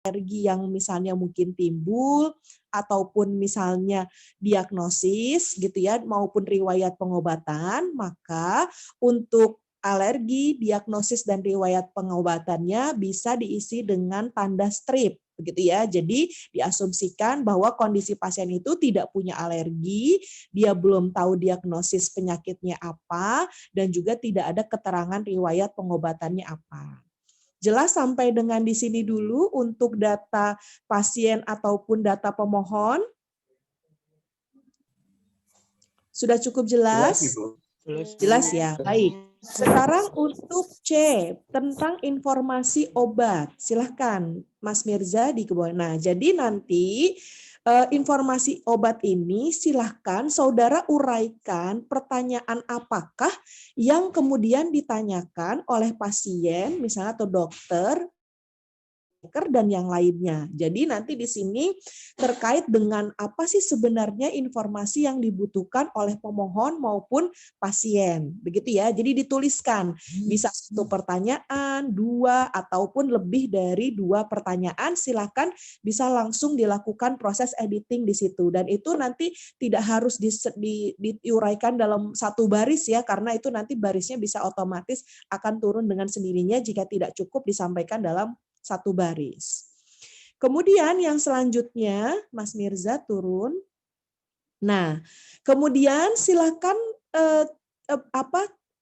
alergi yang misalnya mungkin timbul, ataupun misalnya diagnosis gitu ya, maupun riwayat pengobatan, maka untuk alergi, diagnosis, dan riwayat pengobatannya bisa diisi dengan tanda strip, begitu ya. Jadi diasumsikan bahwa kondisi pasien itu tidak punya alergi, dia belum tahu diagnosis penyakitnya apa, dan juga tidak ada keterangan riwayat pengobatannya apa. Jelas sampai dengan di sini dulu untuk data pasien ataupun data pemohon? Sudah cukup Jelas, jelas? Ibu. Jelas ya, baik. Sekarang untuk C, tentang informasi obat. Silahkan Mas Mirza di bawah. Nah, jadi nanti informasi obat ini silahkan saudara uraikan pertanyaan apakah yang kemudian ditanyakan oleh pasien, misalnya atau dokter, dan yang lainnya. Jadi nanti di sini terkait dengan apa sih sebenarnya informasi yang dibutuhkan oleh pemohon maupun pasien. Begitu ya. Jadi dituliskan bisa satu pertanyaan, dua, ataupun lebih dari dua pertanyaan. Silakan bisa langsung dilakukan proses editing di situ. Dan itu nanti tidak harus diuraikan dalam satu baris ya, karena itu nanti barisnya bisa otomatis akan turun dengan sendirinya jika tidak cukup disampaikan dalam satu baris. Kemudian yang selanjutnya, Mas Mirza turun. Nah, kemudian silakan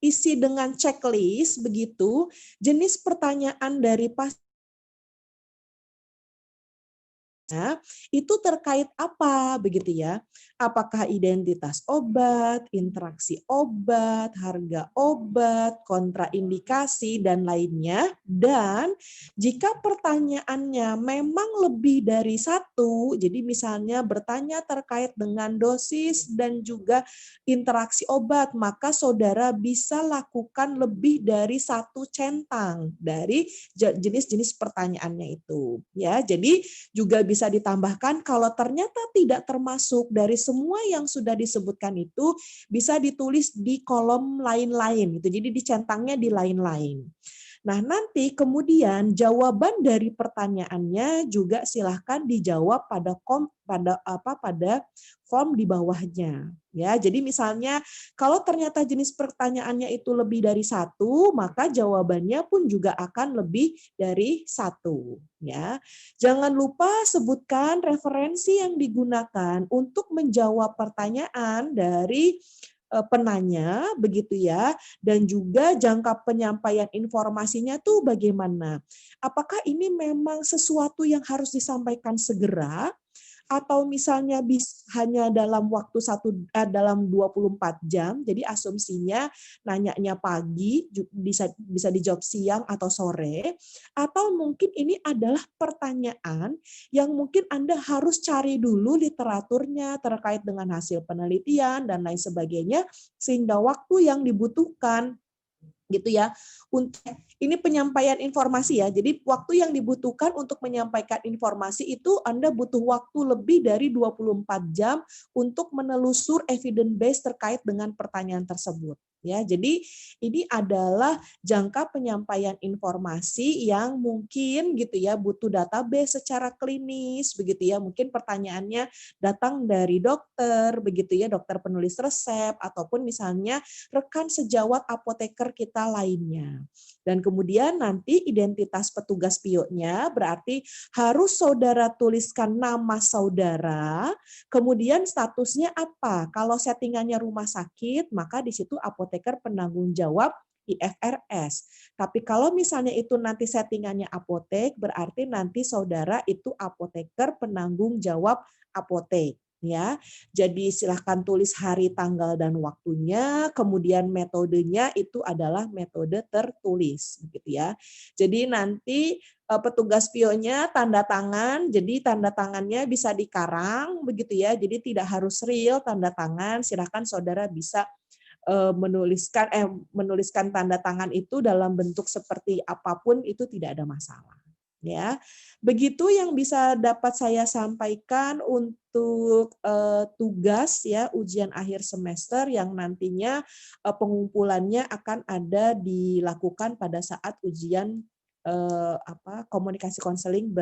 isi dengan checklist begitu jenis pertanyaan dari pasien itu terkait apa begitu ya? Apakah identitas obat, interaksi obat, harga obat, kontraindikasi dan lainnya. Dan jika pertanyaannya memang lebih dari satu, jadi misalnya bertanya terkait dengan dosis dan juga interaksi obat, maka saudara bisa lakukan lebih dari satu centang dari jenis-jenis pertanyaannya itu. Ya, jadi juga bisa ditambahkan kalau ternyata tidak termasuk dari semua yang sudah disebutkan itu, bisa ditulis di kolom lain-lain gitu. Jadi dicentangnya di lain-lain. Nah, nanti kemudian jawaban dari pertanyaannya juga silahkan dijawab pada form di bawahnya. Ya, jadi misalnya kalau ternyata jenis pertanyaannya itu lebih dari satu, maka jawabannya pun juga akan lebih dari satu. Ya, jangan lupa sebutkan referensi yang digunakan untuk menjawab pertanyaan dari penanya, begitu ya, dan juga jangka penyampaian informasinya tuh bagaimana. Apakah ini memang sesuatu yang harus disampaikan segera, atau misalnya hanya dalam waktu dalam 24 jam, jadi asumsinya nanyanya pagi, bisa dijawab siang atau sore, atau mungkin ini adalah pertanyaan yang mungkin Anda harus cari dulu literaturnya terkait dengan hasil penelitian dan lain sebagainya, sehingga waktu yang dibutuhkan gitu ya. Ini penyampaian informasi ya. Jadi waktu yang dibutuhkan untuk menyampaikan informasi itu Anda butuh waktu lebih dari 24 jam untuk menelusur evidence base terkait dengan pertanyaan tersebut. Ya, jadi ini adalah jangka penyampaian informasi yang mungkin gitu ya butuh database secara klinis begitu ya. Mungkin pertanyaannya datang dari dokter begitu ya, dokter penulis resep ataupun misalnya rekan sejawat apoteker kita lainnya. Dan kemudian nanti identitas petugas PIO-nya berarti harus saudara tuliskan nama saudara, kemudian statusnya apa. Kalau settingannya rumah sakit, maka di situ apoteker penanggung jawab IFRS. Tapi kalau misalnya itu nanti settingannya apotek, berarti nanti saudara itu apoteker penanggung jawab apotek. Ya, jadi silahkan tulis hari, tanggal, dan waktunya, kemudian metodenya itu adalah metode tertulis, gitu ya. Jadi nanti petugas PIO-nya tanda tangan, jadi tanda tangannya bisa dikarang, begitu ya. Jadi tidak harus real tanda tangan, silahkan saudara bisa menuliskan tanda tangan itu dalam bentuk seperti apapun itu tidak ada masalah. Ya, begitu yang bisa dapat saya sampaikan untuk tugas ya ujian akhir semester yang nantinya pengumpulannya akan ada dilakukan pada saat ujian komunikasi konseling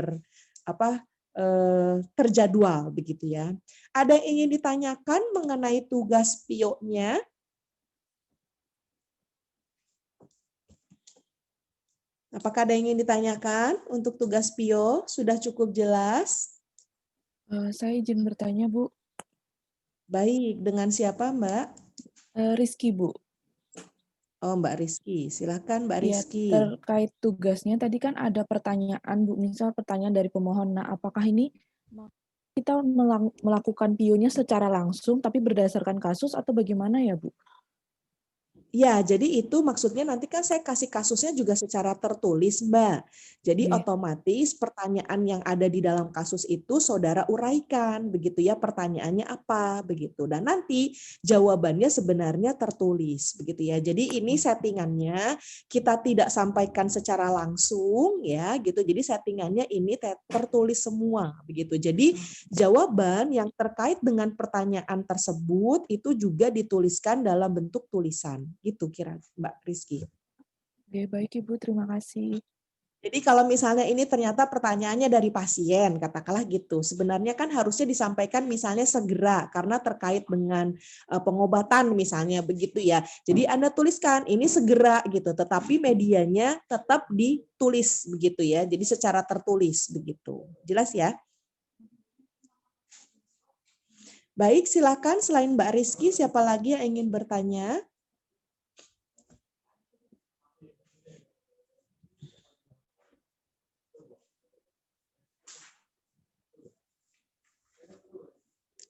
terjadwal begitu ya. Ada yang ingin ditanyakan mengenai tugas PIO-nya? Apakah ada yang ingin ditanyakan untuk tugas PIO? Sudah cukup jelas? Saya izin bertanya, Bu. Baik, dengan siapa Mbak? Rizky, Bu. Oh, Mbak Rizky. Silakan Mbak Ya, Rizky. terkait tugasnya tadi kan ada pertanyaan, Bu. Misal pertanyaan dari pemohon. Nah, apakah ini kita melakukan PIO-nya secara langsung tapi berdasarkan kasus atau bagaimana ya, Bu? Ya, jadi itu maksudnya nanti kan saya kasih kasusnya juga secara tertulis, Mbak. Jadi Oke. otomatis pertanyaan yang ada di dalam kasus itu saudara uraikan, begitu ya, pertanyaannya apa, begitu. Dan nanti jawabannya sebenarnya tertulis, begitu ya. Jadi ini settingannya kita tidak sampaikan secara langsung, ya, gitu. Jadi settingannya ini tertulis semua, begitu. Jadi jawaban yang terkait dengan pertanyaan tersebut itu juga dituliskan dalam bentuk tulisan. Gitu kira Mbak Rizky. Oke, baik Ibu, terima kasih. Jadi kalau misalnya ini ternyata pertanyaannya dari pasien, katakanlah gitu. Sebenarnya kan harusnya disampaikan misalnya segera karena terkait dengan pengobatan misalnya begitu ya. Jadi Anda tuliskan ini segera gitu, tetapi medianya tetap ditulis begitu ya. Jadi secara tertulis begitu. Jelas ya? Baik, silakan selain Mbak Rizky, siapa lagi yang ingin bertanya?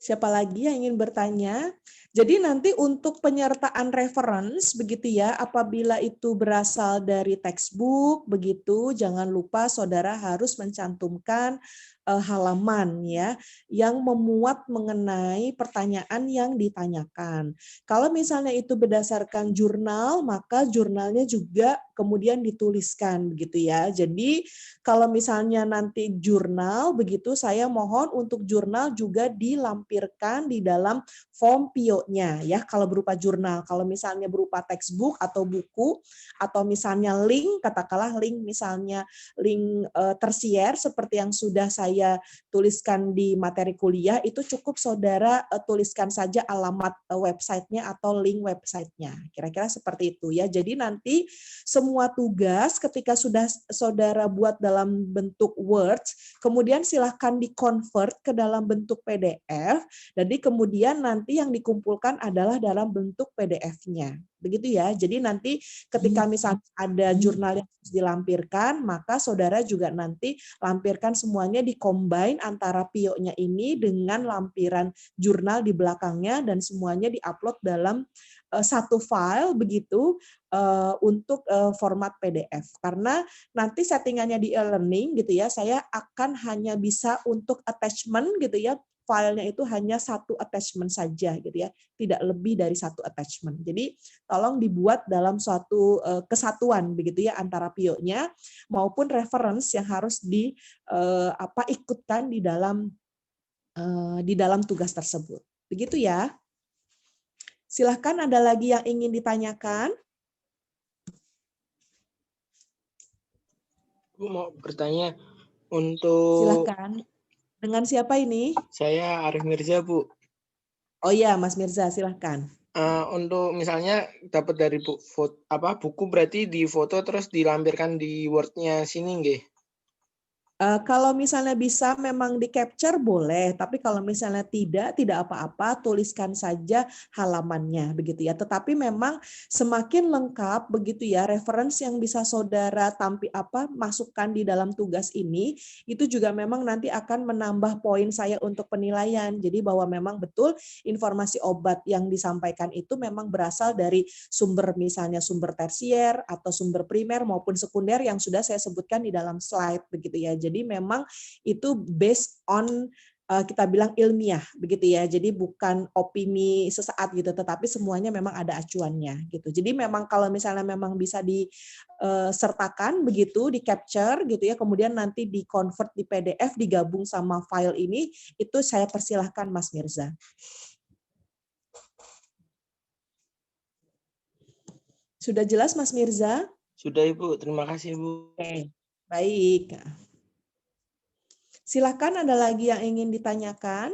Siapa lagi yang ingin bertanya? Jadi nanti untuk penyertaan reference begitu ya, apabila itu berasal dari textbook begitu, jangan lupa saudara harus mencantumkan halaman ya yang memuat mengenai pertanyaan yang ditanyakan. Kalau misalnya itu berdasarkan jurnal, maka jurnalnya juga kemudian dituliskan begitu ya. Jadi kalau misalnya nanti jurnal begitu, saya mohon untuk jurnal juga dilampirkan di dalam form PIO-nya ya kalau berupa jurnal. Kalau misalnya berupa textbook atau buku atau misalnya link, katakanlah link misalnya link tersier seperti yang sudah saya tuliskan di materi kuliah, itu cukup saudara tuliskan saja alamat websitenya atau link websitenya. Kira-kira seperti itu ya. Jadi nanti semua tugas ketika sudah saudara buat dalam bentuk Words, kemudian silahkan di-convert ke dalam bentuk PDF, jadi kemudian nanti yang dikumpulkan adalah dalam bentuk PDF-nya. Begitu ya. Jadi nanti ketika misalnya ada jurnal yang harus dilampirkan, maka saudara juga nanti lampirkan semuanya di-combine antara PIO-nya ini dengan lampiran jurnal di belakangnya dan semuanya di-upload dalam satu file begitu untuk format PDF. Karena nanti settingannya di e-learning gitu ya, saya akan hanya bisa untuk attachment gitu ya, filenya itu hanya satu attachment saja gitu ya, tidak lebih dari satu attachment. Jadi tolong dibuat dalam suatu kesatuan begitu ya antara PIO-nya maupun reference yang harus ikutkan di dalam tugas tersebut. Begitu ya. Silahkan ada lagi yang ingin ditanyakan? Bu mau bertanya untuk Silahkan. Dengan siapa ini? saya Arif Mirza, Bu. Oh iya, Mas Mirza, silahkan. Untuk misalnya dapat dari buku berarti di foto terus dilampirkan di Word-nya sini nggih? Kalau misalnya bisa memang di-capture boleh, tapi kalau misalnya tidak apa-apa, tuliskan saja halamannya begitu ya. Tetapi memang semakin lengkap begitu ya reference yang bisa saudara masukkan di dalam tugas ini, itu juga memang nanti akan menambah poin saya untuk penilaian. Jadi bahwa memang betul informasi obat yang disampaikan itu memang berasal dari sumber misalnya sumber tersier atau sumber primer maupun sekunder yang sudah saya sebutkan di dalam slide begitu ya. Jadi memang itu based on kita bilang ilmiah begitu ya. Jadi bukan opini sesaat gitu, tetapi semuanya memang ada acuannya gitu. Jadi memang kalau misalnya memang bisa disertakan begitu, di capture gitu ya, kemudian nanti di convert di PDF digabung sama file ini, itu saya persilahkan Mas Mirza. Sudah jelas Mas Mirza? Sudah Ibu, terima kasih Ibu. Oke, baik. Silakan, ada lagi yang ingin ditanyakan?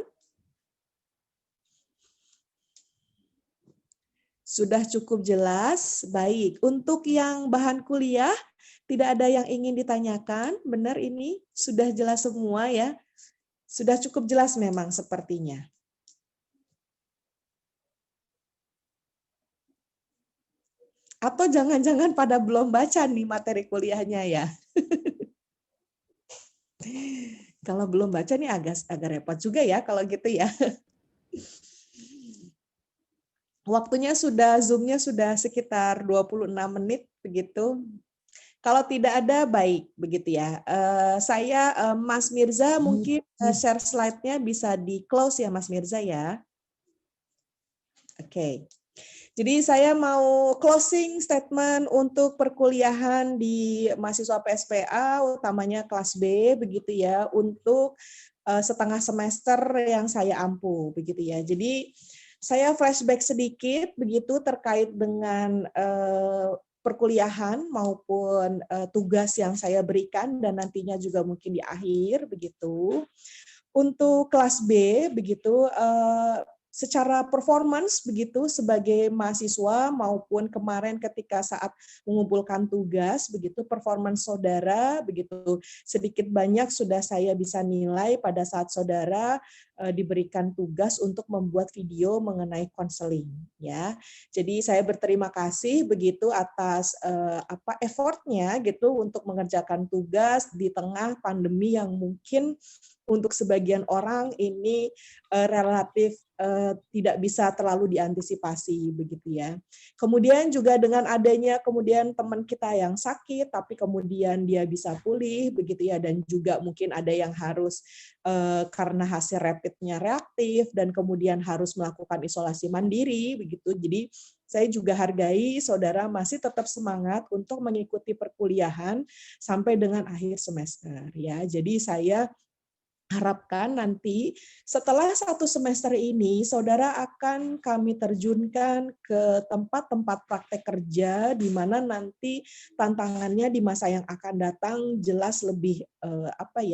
Sudah cukup jelas? Baik. Untuk yang bahan kuliah, tidak ada yang ingin ditanyakan? Benar ini? Sudah jelas semua ya? Sudah cukup jelas memang sepertinya. Atau jangan-jangan pada belum baca nih materi kuliahnya ya? Kalau belum baca nih agak repot juga ya kalau gitu ya. Waktunya sudah, Zoom-nya sudah sekitar 26 menit begitu. Kalau tidak ada, baik begitu ya. Mas Mirza mungkin share slide-nya bisa di-close ya Mas Mirza ya. Oke. Jadi saya mau closing statement untuk perkuliahan di mahasiswa PSPA, utamanya kelas B begitu ya, untuk setengah semester yang saya ampu begitu ya. Jadi saya flashback sedikit begitu terkait dengan perkuliahan maupun tugas yang saya berikan dan nantinya juga mungkin di akhir begitu. Untuk kelas B begitu secara performance begitu sebagai mahasiswa maupun kemarin ketika saat mengumpulkan tugas begitu performance saudara begitu sedikit banyak sudah saya bisa nilai pada saat saudara diberikan tugas untuk membuat video mengenai konseling ya. Jadi saya berterima kasih begitu atas effortnya gitu untuk mengerjakan tugas di tengah pandemi yang mungkin untuk sebagian orang ini relatif tidak bisa terlalu diantisipasi begitu ya. Kemudian juga dengan adanya kemudian teman kita yang sakit tapi kemudian dia bisa pulih begitu ya dan juga mungkin ada yang harus karena hasil rapidnya reaktif dan kemudian harus melakukan isolasi mandiri begitu. Jadi saya juga hargai saudara masih tetap semangat untuk mengikuti perkuliahan sampai dengan akhir semester ya. Jadi saya harapkan nanti setelah 1 semester ini, saudara akan kami terjunkan ke tempat-tempat praktek kerja di mana nanti tantangannya di masa yang akan datang jelas lebih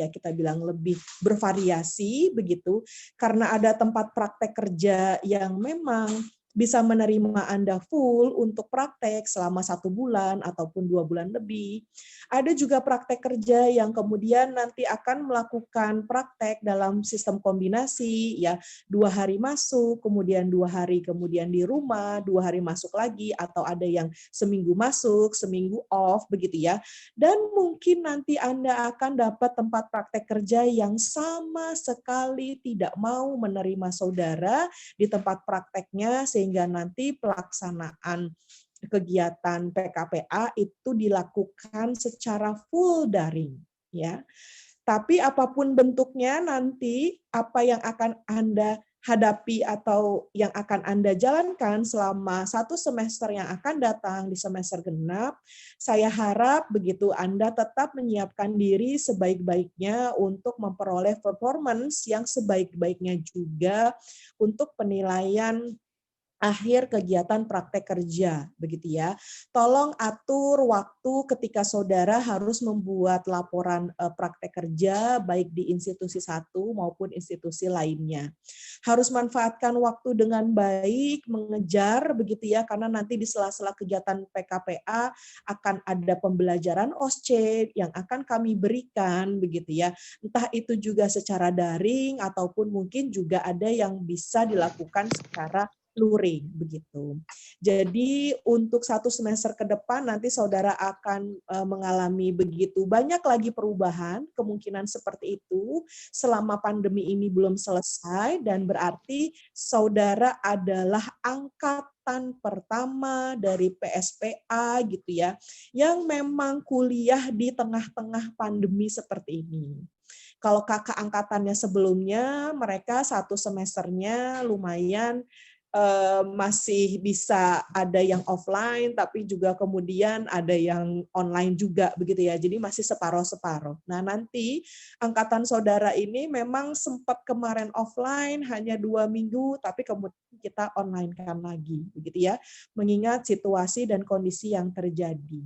kita bilang lebih bervariasi begitu karena ada tempat praktek kerja yang memang bisa menerima Anda full untuk praktek selama 1 bulan ataupun 2 bulan lebih. Ada juga praktek kerja yang kemudian nanti akan melakukan praktek dalam sistem kombinasi, ya 2 hari masuk, kemudian 2 hari kemudian di rumah, 2 hari masuk lagi, atau ada yang seminggu masuk, seminggu off, begitu ya. Dan mungkin nanti Anda akan dapat tempat praktek kerja yang sama sekali tidak mau menerima saudara di tempat prakteknya, sehingga nanti pelaksanaan kegiatan PKPA itu dilakukan secara full daring ya. Tapi apapun bentuknya nanti apa yang akan Anda hadapi atau yang akan Anda jalankan selama 1 semester yang akan datang di semester genap, saya harap begitu Anda tetap menyiapkan diri sebaik-baiknya untuk memperoleh performance yang sebaik-baiknya juga untuk penilaian akhir kegiatan praktek kerja, begitu ya. Tolong atur waktu ketika saudara harus membuat laporan praktek kerja, baik di institusi satu maupun institusi lainnya. Harus manfaatkan waktu dengan baik, mengejar, begitu ya, karena nanti di sela-sela kegiatan PKPA akan ada pembelajaran OSCE yang akan kami berikan, begitu ya. Entah itu juga secara daring, ataupun mungkin juga ada yang bisa dilakukan secara luring begitu. Jadi untuk 1 semester ke depan nanti saudara akan mengalami begitu banyak lagi perubahan, kemungkinan seperti itu selama pandemi ini belum selesai dan berarti saudara adalah angkatan pertama dari PSPA gitu ya, yang memang kuliah di tengah-tengah pandemi seperti ini. Kalau kakak angkatannya sebelumnya, mereka 1 semesternya lumayan masih bisa ada yang offline, tapi juga kemudian ada yang online juga begitu ya. Jadi masih separuh-separuh. Nah nanti angkatan saudara ini memang sempat kemarin offline hanya 2 minggu, tapi kemudian kita online kan lagi, begitu ya. Mengingat situasi dan kondisi yang terjadi.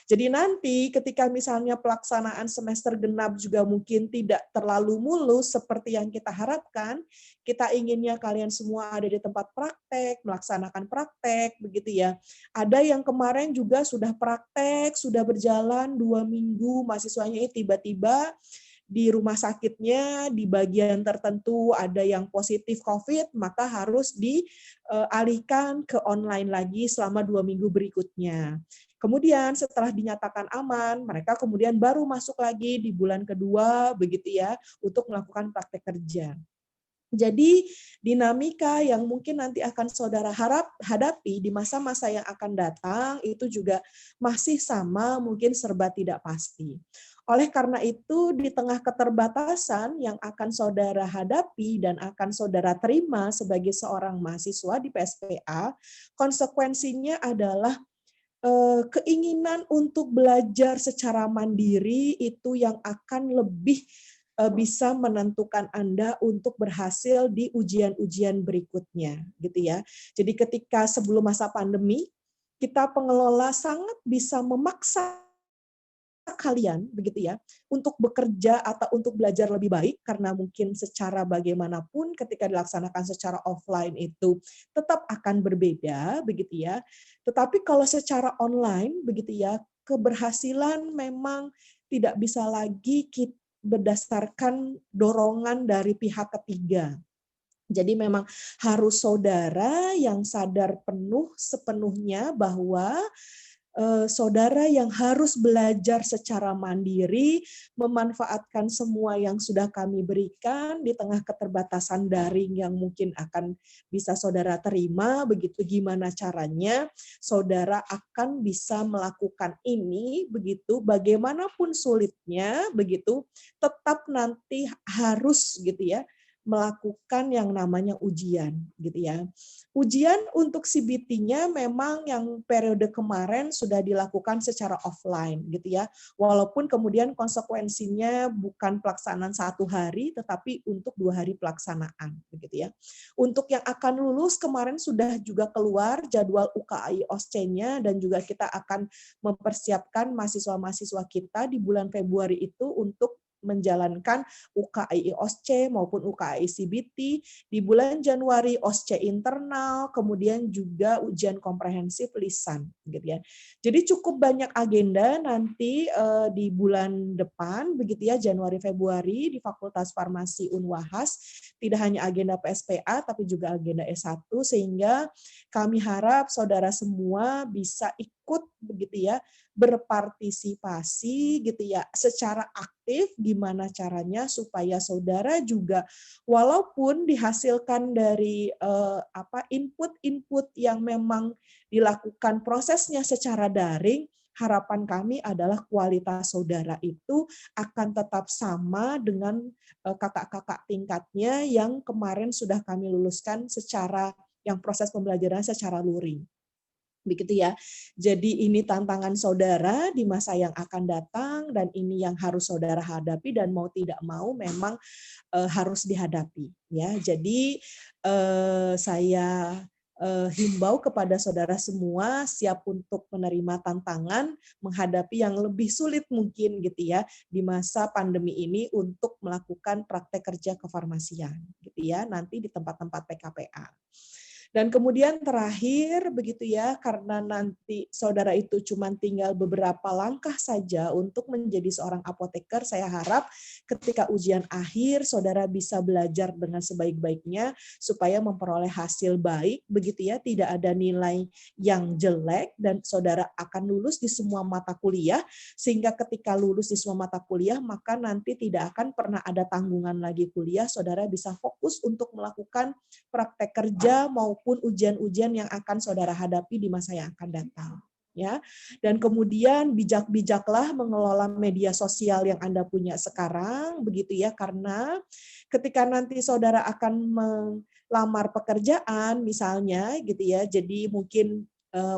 Jadi nanti ketika misalnya pelaksanaan semester genap juga mungkin tidak terlalu mulus seperti yang kita harapkan, kita inginnya kalian semua ada di tempat praktek, melaksanakan praktek, begitu ya. Ada yang kemarin juga sudah praktek, sudah berjalan 2 minggu, mahasiswanya tiba-tiba di rumah sakitnya, di bagian tertentu ada yang positif COVID, maka harus dialihkan ke online lagi selama 2 minggu berikutnya. Kemudian setelah dinyatakan aman, mereka kemudian baru masuk lagi di bulan kedua, begitu ya, untuk melakukan praktek kerja. Jadi dinamika yang mungkin nanti akan saudara hadapi di masa-masa yang akan datang itu juga masih sama, mungkin serba tidak pasti. Oleh karena itu, di tengah keterbatasan yang akan saudara hadapi dan akan saudara terima sebagai seorang mahasiswa di PSPA, konsekuensinya adalah keinginan untuk belajar secara mandiri itu yang akan lebih bisa menentukan Anda untuk berhasil di ujian-ujian berikutnya, gitu ya. Jadi ketika sebelum masa pandemi, kita pengelola sangat bisa memaksa kalian begitu ya untuk bekerja atau untuk belajar lebih baik karena mungkin secara bagaimanapun ketika dilaksanakan secara offline itu tetap akan berbeda begitu ya. Tetapi kalau secara online begitu ya, keberhasilan memang tidak bisa lagi berdasarkan dorongan dari pihak ketiga. Jadi memang harus saudara yang sadar sepenuhnya bahwa saudara yang harus belajar secara mandiri, memanfaatkan semua yang sudah kami berikan di tengah keterbatasan daring yang mungkin akan bisa saudara terima, begitu gimana caranya saudara akan bisa melakukan ini, begitu bagaimanapun sulitnya, begitu tetap nanti harus gitu ya, melakukan yang namanya ujian gitu ya. Ujian untuk CBT-nya memang yang periode kemarin sudah dilakukan secara offline gitu ya. Walaupun kemudian konsekuensinya bukan pelaksanaan 1 hari tetapi untuk 2 hari pelaksanaan begitu ya. Untuk yang akan lulus kemarin sudah juga keluar jadwal UKAI OSCE-nya dan juga kita akan mempersiapkan mahasiswa-mahasiswa kita di bulan Februari itu untuk menjalankan UKAI OSCE maupun UKAI CBT, di bulan Januari OSCE internal, kemudian juga ujian komprehensif lisan gitu ya. Jadi cukup banyak agenda nanti di bulan depan begitu ya, Januari Februari di Fakultas Farmasi Unwahas, tidak hanya agenda PSPA tapi juga agenda S1 sehingga kami harap saudara semua bisa ikut begitu ya, berpartisipasi gitu ya secara aktif, gimana caranya supaya saudara juga walaupun dihasilkan dari input-input yang memang dilakukan prosesnya secara daring, harapan kami adalah kualitas saudara itu akan tetap sama dengan kakak-kakak tingkatnya yang kemarin sudah kami luluskan secara yang proses pembelajaran secara luring. Begitu ya. Jadi ini tantangan saudara di masa yang akan datang dan ini yang harus saudara hadapi dan mau tidak mau memang harus dihadapi ya. Jadi saya himbau kepada saudara semua siap untuk menerima tantangan menghadapi yang lebih sulit mungkin gitu ya di masa pandemi ini untuk melakukan praktek kerja kefarmasian gitu ya nanti di tempat-tempat PKPA. Dan kemudian terakhir begitu ya, karena nanti saudara itu cuma tinggal beberapa langkah saja untuk menjadi seorang apoteker, saya harap ketika ujian akhir saudara bisa belajar dengan sebaik-baiknya supaya memperoleh hasil baik begitu ya, tidak ada nilai yang jelek dan saudara akan lulus di semua mata kuliah sehingga ketika lulus di semua mata kuliah maka nanti tidak akan pernah ada tanggungan lagi kuliah, saudara bisa fokus untuk melakukan praktek kerja maupun ujian-ujian yang akan saudara hadapi di masa yang akan datang. ya. Dan kemudian bijak-bijaklah mengelola media sosial yang Anda punya sekarang, begitu ya, karena ketika nanti saudara akan melamar pekerjaan misalnya gitu ya, jadi mungkin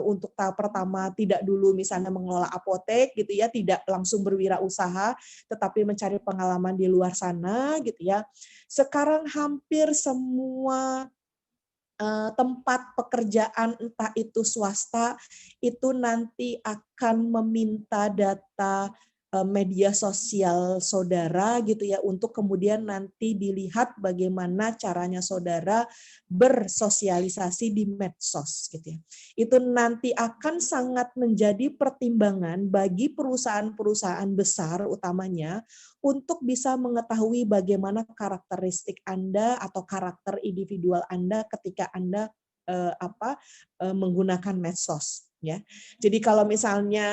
untuk tahap pertama tidak dulu misalnya mengelola apotek gitu ya, tidak langsung berwirausaha, tetapi mencari pengalaman di luar sana gitu ya. Sekarang hampir semua tempat pekerjaan entah itu swasta itu nanti akan meminta data media sosial saudara gitu ya, untuk kemudian nanti dilihat bagaimana caranya saudara bersosialisasi di medsos gitu ya. Itu nanti akan sangat menjadi pertimbangan bagi perusahaan-perusahaan besar utamanya untuk bisa mengetahui bagaimana karakteristik Anda atau karakter individual Anda ketika Anda menggunakan medsos, ya. Jadi kalau misalnya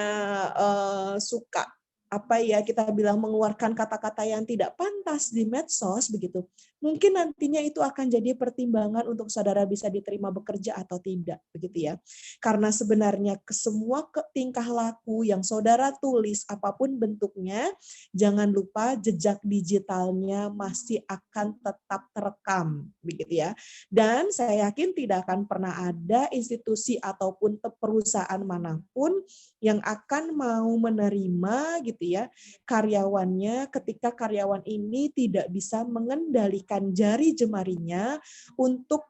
suka kita bilang mengeluarkan kata-kata yang tidak pantas di medsos begitu, mungkin nantinya itu akan jadi pertimbangan untuk saudara bisa diterima bekerja atau tidak, begitu ya. Karena sebenarnya semua tingkah laku yang saudara tulis apapun bentuknya, jangan lupa jejak digitalnya masih akan tetap terekam, begitu ya. Dan saya yakin tidak akan pernah ada institusi ataupun perusahaan manapun yang akan mau menerima gitu ya karyawannya ketika karyawan ini tidak bisa mengendalikan jari jemarinya untuk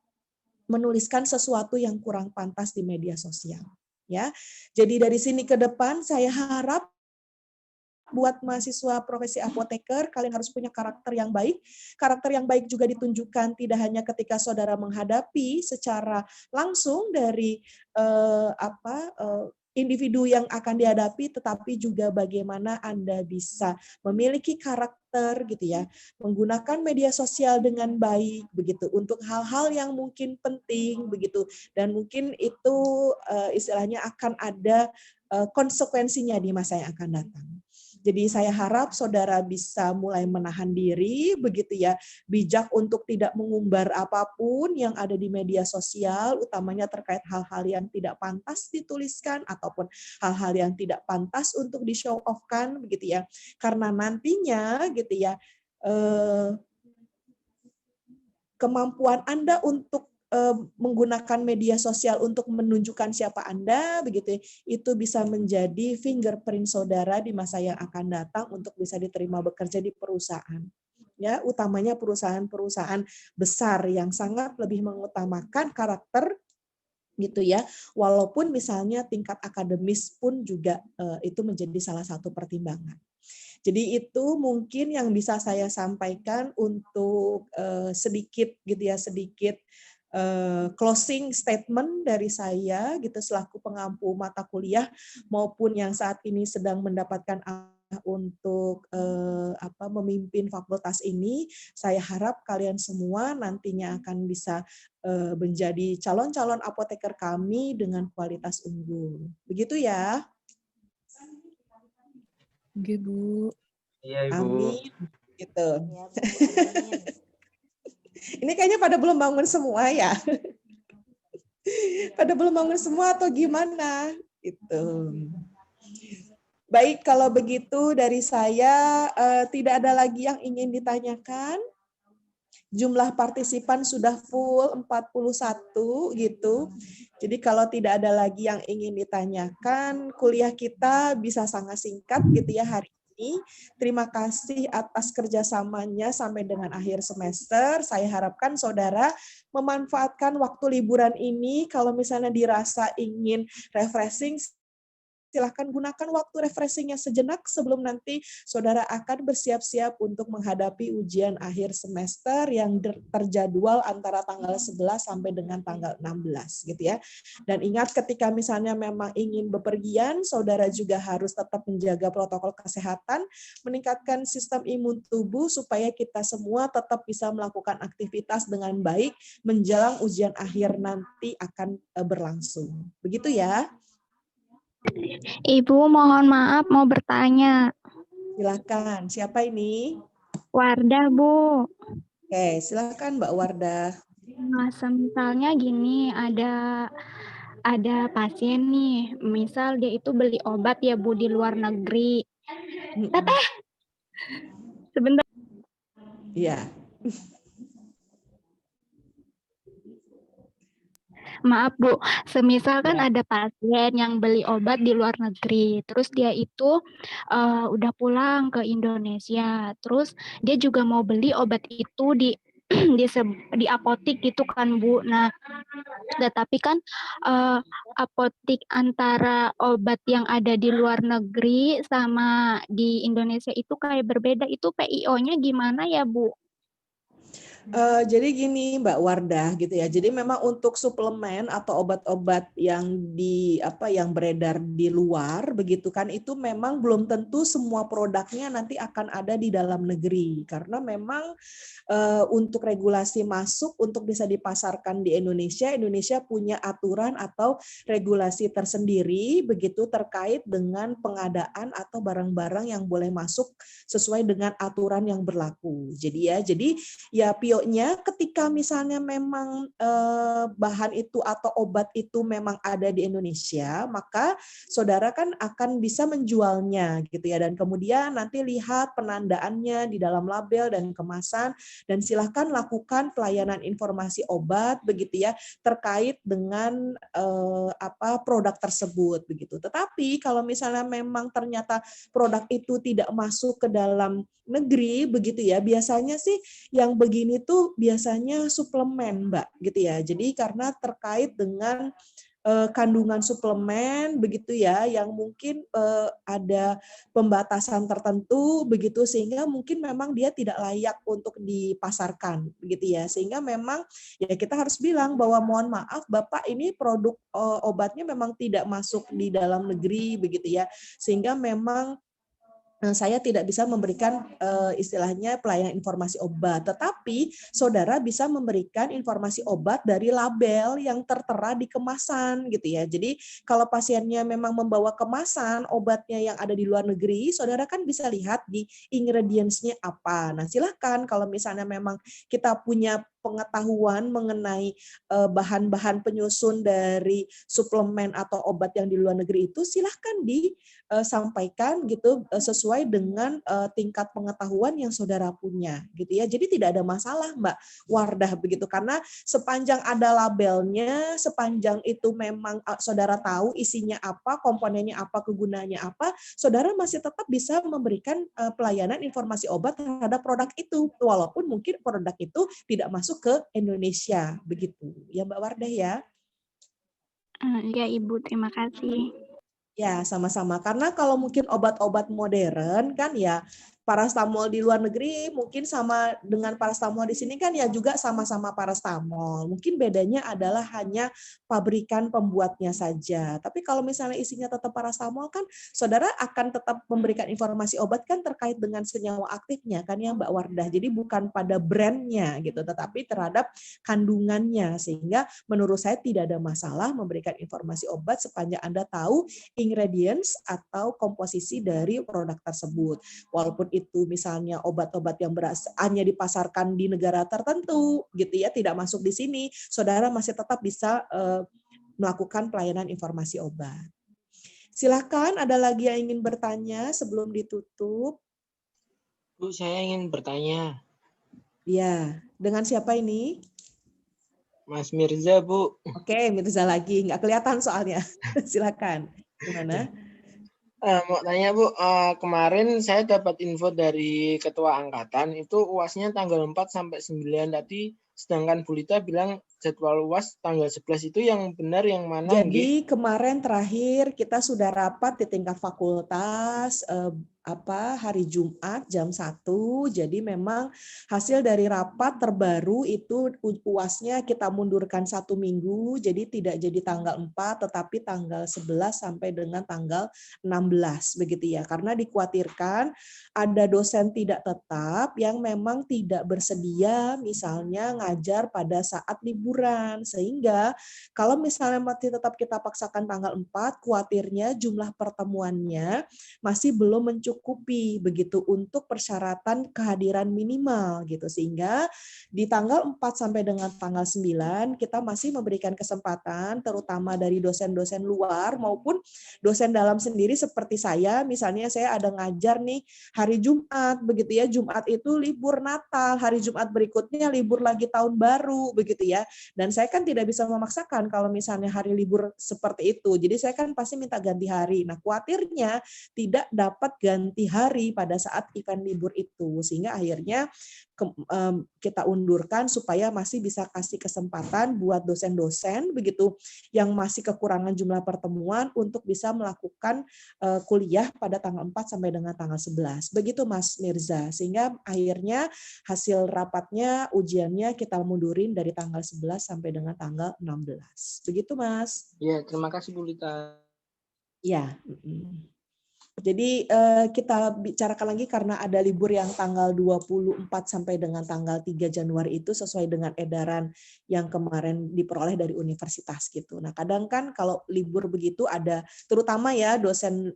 menuliskan sesuatu yang kurang pantas di media sosial, ya. Jadi dari sini ke depan saya harap buat mahasiswa profesi apoteker, kalian harus punya karakter yang baik. Karakter yang baik juga ditunjukkan tidak hanya ketika saudara menghadapi secara langsung dari individu yang akan dihadapi, tetapi juga bagaimana Anda bisa memiliki karakter gitu ya, menggunakan media sosial dengan baik begitu untuk hal-hal yang mungkin penting begitu, dan mungkin itu istilahnya akan ada konsekuensinya di masa yang akan datang. Jadi saya harap saudara bisa mulai menahan diri, begitu ya, bijak untuk tidak mengumbar apapun yang ada di media sosial, utamanya terkait hal-hal yang tidak pantas dituliskan ataupun hal-hal yang tidak pantas untuk di-show off-kan, begitu ya. Karena nantinya, gitu ya, kemampuan Anda untuk menggunakan media sosial untuk menunjukkan siapa Anda, begitu, itu bisa menjadi fingerprint saudara di masa yang akan datang untuk bisa diterima bekerja di perusahaan. Ya, utamanya perusahaan-perusahaan besar yang sangat lebih mengutamakan karakter gitu ya. Walaupun misalnya tingkat akademis pun juga itu menjadi salah satu pertimbangan. Jadi itu mungkin yang bisa saya sampaikan untuk sedikit closing statement dari saya gitu selaku pengampu mata kuliah maupun yang saat ini sedang mendapatkan untuk memimpin fakultas ini. Saya harap kalian semua nantinya akan bisa menjadi calon-calon apoteker kami dengan kualitas unggul. Begitu ya. Oke, Bu. Iya, Ibu. Amin. Gitu. Ya, Bu, amin. Ini kayaknya pada belum bangun semua ya. Pada belum bangun semua atau gimana? Gitu. Baik, kalau begitu dari saya tidak ada lagi yang ingin ditanyakan. Jumlah partisipan sudah full 41 gitu. Jadi kalau tidak ada lagi yang ingin ditanyakan, kuliah kita bisa sangat singkat gitu ya hari ini. Terima kasih atas kerjasamanya sampai dengan akhir semester. Saya harapkan saudara memanfaatkan waktu liburan ini. Kalau misalnya dirasa ingin refreshing, silahkan gunakan waktu refreshingnya sejenak sebelum nanti saudara akan bersiap-siap untuk menghadapi ujian akhir semester yang terjadwal antara tanggal 11 sampai dengan tanggal 16 gitu ya. Dan ingat ketika misalnya memang ingin bepergian, saudara juga harus tetap menjaga protokol kesehatan, meningkatkan sistem imun tubuh supaya kita semua tetap bisa melakukan aktivitas dengan baik menjelang ujian akhir nanti akan berlangsung. Begitu ya. Ibu, mohon maaf mau bertanya. Silakan. Siapa ini? Wardah, Bu. Oke, silakan Mbak Wardah. Nah, misalnya gini, ada ada pasien nih, misal dia itu beli obat ya Bu di luar negeri. Teteh, sebentar. Iya. Maaf Bu, semisal kan Ya. ada pasien yang beli obat di luar negeri, terus dia itu udah pulang ke Indonesia, terus dia juga mau beli obat itu di di apotik gitu kan Bu. Nah, tetapi kan apotik antara obat yang ada di luar negeri sama di Indonesia itu kayak berbeda. Itu PIO-nya gimana ya Bu? Jadi gini Mbak Wardah gitu ya. Jadi memang untuk suplemen atau obat-obat yang yang beredar di luar begitu kan, itu memang belum tentu semua produknya nanti akan ada di dalam negeri, karena memang untuk regulasi masuk untuk bisa dipasarkan di Indonesia, Indonesia punya aturan atau regulasi tersendiri begitu terkait dengan pengadaan atau barang-barang yang boleh masuk sesuai dengan aturan yang berlaku. Jadi ya PIO-nya ketika misalnya memang bahan itu atau obat itu memang ada di Indonesia, maka saudara kan akan bisa menjualnya gitu ya, dan kemudian nanti lihat penandaannya di dalam label dan kemasan, dan silahkan lakukan pelayanan informasi obat begitu ya terkait dengan produk tersebut begitu. Tetapi kalau misalnya memang ternyata produk itu tidak masuk ke dalam negeri begitu ya, biasanya sih yang begini tuh biasanya suplemen Mbak gitu ya. Jadi karena terkait dengan kandungan suplemen begitu ya, yang mungkin ada pembatasan tertentu begitu, sehingga mungkin memang dia tidak layak untuk dipasarkan begitu ya, sehingga memang ya kita harus bilang bahwa mohon maaf Bapak, ini produk obatnya memang tidak masuk di dalam negeri begitu ya, sehingga memang saya tidak bisa memberikan istilahnya pelayanan informasi obat, tetapi saudara bisa memberikan informasi obat dari label yang tertera di kemasan gitu ya. Jadi kalau pasiennya memang membawa kemasan obatnya yang ada di luar negeri, saudara kan bisa lihat di ingredients-nya apa. Nah, silahkan kalau misalnya memang kita punya pengetahuan mengenai bahan-bahan penyusun dari suplemen atau obat yang di luar negeri itu, silahkan disampaikan gitu sesuai dengan tingkat pengetahuan yang saudara punya gitu ya. Jadi tidak ada masalah Mbak Wardah begitu, karena sepanjang ada labelnya, sepanjang itu memang saudara tahu isinya apa, komponennya apa, kegunaannya apa, saudara masih tetap bisa memberikan pelayanan informasi obat terhadap produk itu, walaupun mungkin produk itu tidak masuk ke Indonesia begitu ya Mbak Wardah ya. Ya Ibu, terima kasih. Ya, sama-sama. Karena kalau mungkin obat-obat modern kan ya, parastamol di luar negeri mungkin sama dengan parastamol di sini kan ya juga sama-sama parastamol. Mungkin bedanya adalah hanya pabrikan pembuatnya saja. Tapi kalau misalnya isinya tetap parastamol kan, saudara akan tetap memberikan informasi obat kan terkait dengan senyawa aktifnya kan ya Mbak Wardah. Jadi bukan pada brandnya gitu, tetapi terhadap kandungannya. Sehingga menurut saya tidak ada masalah memberikan informasi obat sepanjang Anda tahu ingredients atau komposisi dari produk tersebut. Walaupun itu misalnya obat-obat yang hanya dipasarkan di negara tertentu gitu ya, tidak masuk di sini, saudara masih tetap bisa melakukan pelayanan informasi obat. Silakan, ada lagi yang ingin bertanya sebelum ditutup? Bu, saya ingin bertanya. Ya, dengan siapa ini? Mas Mirza, Bu. Oke, Mirza lagi, nggak kelihatan soalnya. Silakan. Gimana? Mau tanya Bu, kemarin saya dapat info dari Ketua Angkatan, itu UASnya tanggal 4 sampai 9 tadi, sedangkan Bu Lita bilang jadwal UAS tanggal 11, itu yang benar yang mana? Jadi kemarin terakhir kita sudah rapat di tingkat fakultas hari Jumat jam 1. Jadi memang hasil dari rapat terbaru itu UASnya kita mundurkan 1 minggu, jadi tidak jadi tanggal 4 tetapi tanggal 11 sampai dengan tanggal 16 begitu ya. Karena dikhawatirkan ada dosen tidak tetap yang memang tidak bersedia misalnya ngajar pada saat liburan, sehingga kalau misalnya masih tetap kita paksakan tanggal 4, khawatirnya jumlah pertemuannya masih belum mencukupi mencukupi begitu untuk persyaratan kehadiran minimal gitu, sehingga di tanggal 4 sampai dengan tanggal 9 kita masih memberikan kesempatan terutama dari dosen-dosen luar maupun dosen dalam sendiri seperti saya, misalnya saya ada ngajar nih hari Jumat begitu ya, Jumat itu libur Natal, hari Jumat berikutnya libur lagi tahun baru begitu ya. Dan saya kan tidak bisa memaksakan kalau misalnya hari libur seperti itu. Jadi saya kan pasti minta ganti hari. Nah, khawatirnya tidak dapat ganti hari pada saat event libur itu, sehingga akhirnya kita undurkan supaya masih bisa kasih kesempatan buat dosen-dosen begitu yang masih kekurangan jumlah pertemuan untuk bisa melakukan kuliah pada tanggal 4 sampai dengan tanggal 11. Begitu Mas Mirza. Sehingga akhirnya hasil rapatnya, ujiannya kita mundurin dari tanggal 11 sampai dengan tanggal 16. Begitu Mas. Ya, terima kasih Bu Lita. Ya. Jadi kita bicarakan lagi karena ada libur yang tanggal 24 sampai dengan tanggal 3 Januari itu sesuai dengan edaran yang kemarin diperoleh dari universitas gitu. Nah, kadang kan kalau libur begitu ada terutama ya dosen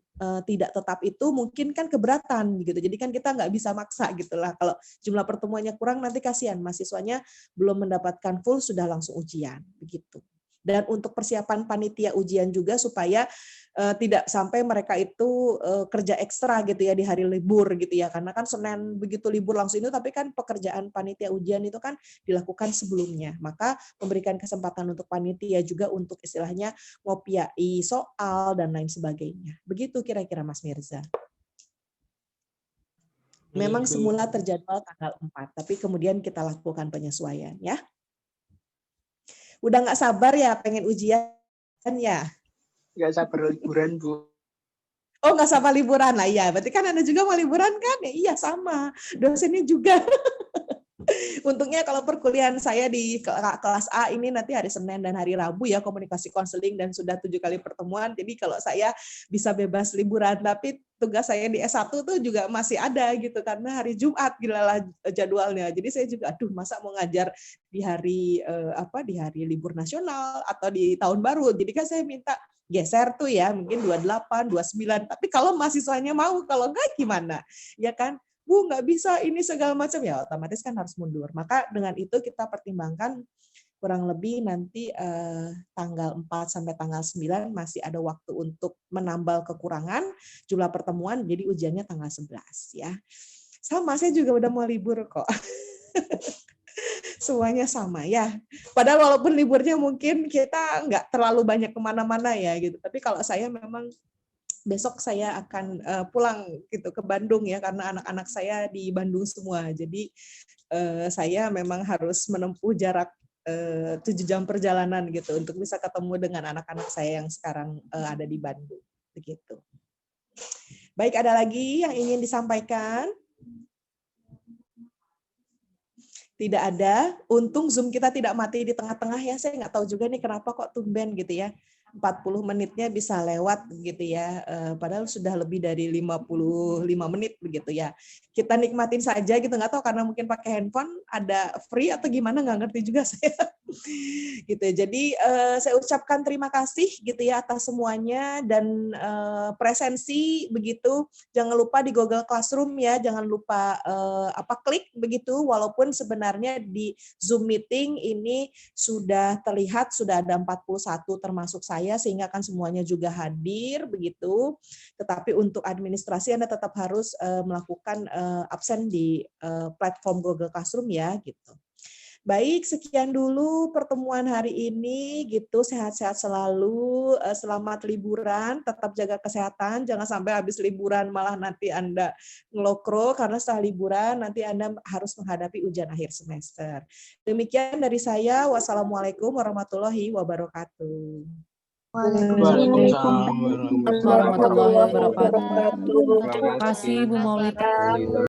tidak tetap itu mungkin kan keberatan gitu. Jadi kan kita nggak bisa maksa gitu lah. Kalau jumlah pertemuannya kurang nanti kasihan mahasiswanya belum mendapatkan full sudah langsung ujian begitu. Dan untuk persiapan panitia ujian juga supaya tidak sampai mereka itu kerja ekstra gitu ya di hari libur gitu ya, karena kan Senin begitu libur langsung itu, tapi kan pekerjaan panitia ujian itu kan dilakukan sebelumnya, maka memberikan kesempatan untuk panitia juga untuk istilahnya ngopiai soal dan lain sebagainya. Begitu kira-kira Mas Mirza. Memang semula terjadwal tanggal 4, tapi kemudian kita lakukan penyesuaian ya. Udah nggak sabar ya pengen ujian ya? Nggak sabar liburan, Bu. Oh, nggak sabar liburan lah, ya. Berarti kan Anda juga mau liburan kan? Ya, iya, sama. Dosennya juga. Untungnya kalau perkuliahan saya di kelas A ini nanti hari Senin dan hari Rabu ya, komunikasi konseling dan sudah 7 kali pertemuan. Jadi kalau saya bisa bebas liburan, tapi tugas saya di S1 tuh juga masih ada gitu karena hari Jumat gila jadwalnya. Jadi saya juga aduh masa mau ngajar di hari di hari libur nasional atau di tahun baru. Jadi kan saya minta geser tuh ya, mungkin 28, 29. Tapi kalau mahasiswanya mau, kalau enggak gimana? Ya kan? Bu, nggak bisa ini segala macam, ya otomatis kan harus mundur. Maka dengan itu kita pertimbangkan kurang lebih nanti tanggal 4 sampai tanggal 9 masih ada waktu untuk menambal kekurangan jumlah pertemuan, jadi ujiannya tanggal 11 ya. Sama, saya juga udah mau libur kok. Semuanya sama ya. Padahal walaupun liburnya mungkin kita nggak terlalu banyak kemana-mana ya gitu. Tapi kalau saya memang besok saya akan pulang gitu ke Bandung ya karena anak-anak saya di Bandung semua. Jadi saya memang harus menempuh jarak 7 jam perjalanan gitu untuk bisa ketemu dengan anak-anak saya yang sekarang ada di Bandung. Begitu. Baik, ada lagi yang ingin disampaikan? Tidak ada. Untung Zoom kita tidak mati di tengah-tengah ya. Saya nggak tahu juga nih kenapa kok tumben gitu ya. 40 menitnya bisa lewat gitu ya. Padahal sudah lebih dari 55 menit begitu ya. Kita nikmatin saja gitu, nggak tahu karena mungkin pakai handphone ada free atau gimana nggak ngerti juga saya. Gitu. Jadi saya ucapkan terima kasih gitu ya atas semuanya dan presensi begitu. Jangan lupa di Google Classroom ya, jangan lupa klik begitu walaupun sebenarnya di Zoom meeting ini sudah terlihat sudah ada 41 termasuk saya sehingga kan semuanya juga hadir begitu. Tetapi untuk administrasi Anda tetap harus melakukan absen di platform Google Classroom ya gitu. Baik, sekian dulu pertemuan hari ini gitu. Sehat-sehat selalu, selamat liburan, tetap jaga kesehatan, jangan sampai habis liburan malah nanti Anda ngelokro karena setelah liburan nanti Anda harus menghadapi ujian akhir semester. Demikian dari saya. Wassalamualaikum warahmatullahi wabarakatuh. Waalaikumsalam Warahmatullahi wabarakatuh. warahmatullahi Terima kasih Bu Maulida.